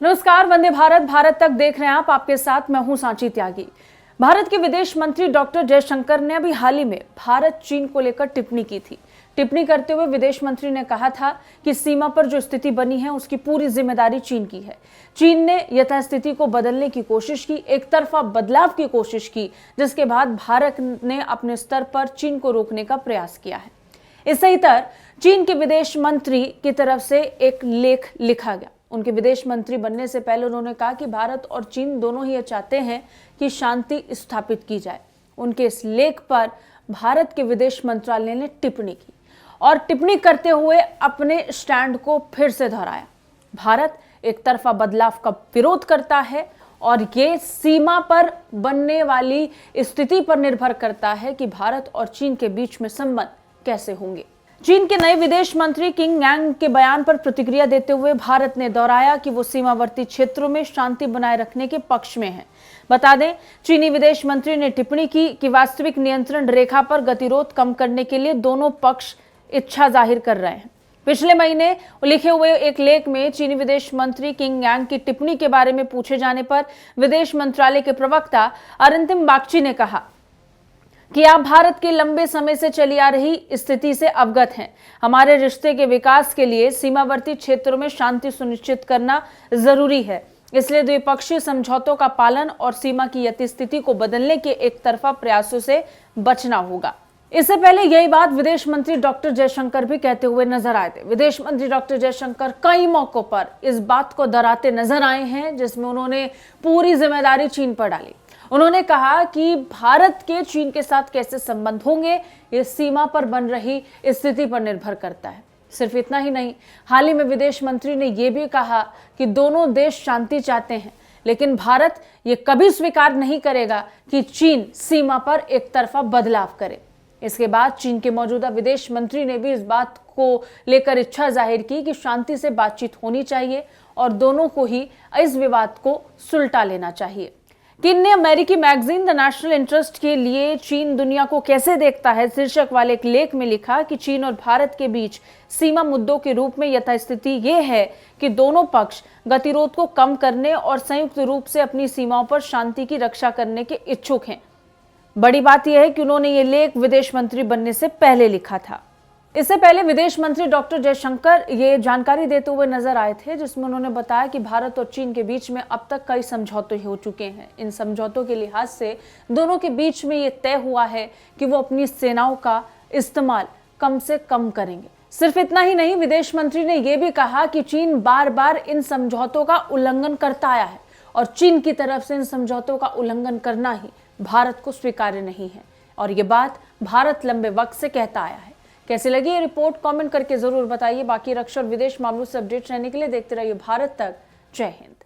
नमस्कार, वंदे भारत भारत तक देख रहे हैं आप। आपके साथ मैं हूं सांची त्यागी। भारत के विदेश मंत्री डॉक्टर जयशंकर ने अभी हाल ही में भारत चीन को लेकर टिप्पणी की थी। टिप्पणी करते हुए विदेश मंत्री ने कहा था कि सीमा पर जो स्थिति बनी है उसकी पूरी जिम्मेदारी चीन की है। चीन ने यथास्थिति को बदलने की कोशिश की, एक तरफा बदलाव की कोशिश की, जिसके बाद भारत ने अपने स्तर पर चीन को रोकने का प्रयास किया है। इससे इतर चीन के विदेश मंत्री की तरफ से एक लेख लिखा गया। उनके विदेश मंत्री बनने से पहले उन्होंने कहा कि भारत और चीन दोनों ही ये चाहते हैं कि शांति स्थापित की जाए। उनके इस लेख पर भारत के विदेश मंत्रालय ने टिप्पणी की और टिप्पणी करते हुए अपने स्टैंड को फिर से दोहराया। भारत एक तरफा बदलाव का विरोध करता है और ये सीमा पर बनने वाली स्थिति पर निर्भर करता है कि भारत और चीन के बीच में संबंध कैसे होंगे। चीन के नए विदेश मंत्री किंग यांग के बयान पर प्रतिक्रिया देते हुए भारत ने दोहराया कि वो सीमावर्ती क्षेत्रों में शांति बनाए रखने के पक्ष में है। बता दें, चीनी विदेश मंत्री ने टिप्पणी की कि वास्तविक नियंत्रण रेखा पर गतिरोध कम करने के लिए दोनों पक्ष इच्छा जाहिर कर रहे हैं। पिछले महीने लिखे हुए एक लेख में चीनी विदेश मंत्री किंग यांग की टिप्पणी के बारे में पूछे जाने पर विदेश मंत्रालय के प्रवक्ता अरिंदम बागची ने कहा कि आप भारत के लंबे समय से चली आ रही स्थिति से अवगत हैं। हमारे रिश्ते के विकास के लिए सीमावर्ती क्षेत्रों में शांति सुनिश्चित करना जरूरी है, इसलिए द्विपक्षीय समझौतों का पालन और सीमा की यथास्थिति को बदलने के एक तरफा प्रयासों से बचना होगा। इससे पहले यही बात विदेश मंत्री डॉक्टर जयशंकर भी कहते हुए नजर आए थे। विदेश मंत्री डॉक्टर जयशंकर कई मौकों पर इस बात को दोहराते नजर आए हैं, जिसमें उन्होंने पूरी जिम्मेदारी चीन पर डाली। उन्होंने कहा कि भारत के चीन के साथ कैसे संबंध होंगे ये सीमा पर बन रही स्थिति पर निर्भर करता है। सिर्फ इतना ही नहीं, हाल ही में विदेश मंत्री ने यह भी कहा कि दोनों देश शांति चाहते हैं, लेकिन भारत ये कभी स्वीकार नहीं करेगा कि चीन सीमा पर एक तरफा बदलाव करे। इसके बाद चीन के मौजूदा विदेश मंत्री ने भी इस बात को लेकर इच्छा जाहिर की कि शांति से बातचीत होनी चाहिए और दोनों को ही इस विवाद को सुलटा लेना चाहिए। चीन ने अमेरिकी मैगजीन द नेशनल इंटरेस्ट के लिए चीन दुनिया को कैसे देखता है शीर्षक वाले एक लेख में लिखा कि चीन और भारत के बीच सीमा मुद्दों के रूप में यथास्थिति ये है कि दोनों पक्ष गतिरोध को कम करने और संयुक्त रूप से अपनी सीमाओं पर शांति की रक्षा करने के इच्छुक हैं। बड़ी बात यह है कि उन्होंने ये लेख विदेश मंत्री बनने से पहले लिखा था। इससे पहले विदेश मंत्री डॉक्टर जयशंकर ये जानकारी देते हुए नजर आए थे, जिसमें उन्होंने बताया कि भारत और चीन के बीच में अब तक कई समझौते हो चुके हैं। इन समझौतों के लिहाज से दोनों के बीच में ये तय हुआ है कि वो अपनी सेनाओं का इस्तेमाल कम से कम करेंगे। सिर्फ इतना ही नहीं, विदेश मंत्री ने यह भी कहा कि चीन बार बार इन समझौतों का उल्लंघन करता आया है और चीन की तरफ से इन समझौतों का उल्लंघन करना ही भारत को स्वीकार्य नहीं है और ये बात भारत लंबे वक्त से कहता आया है। कैसी लगी ये रिपोर्ट कमेंट करके जरूर बताइए। बाकी रक्षा और विदेश मामलों से अपडेट रहने के लिए देखते रहिए भारत तक। जय हिंद।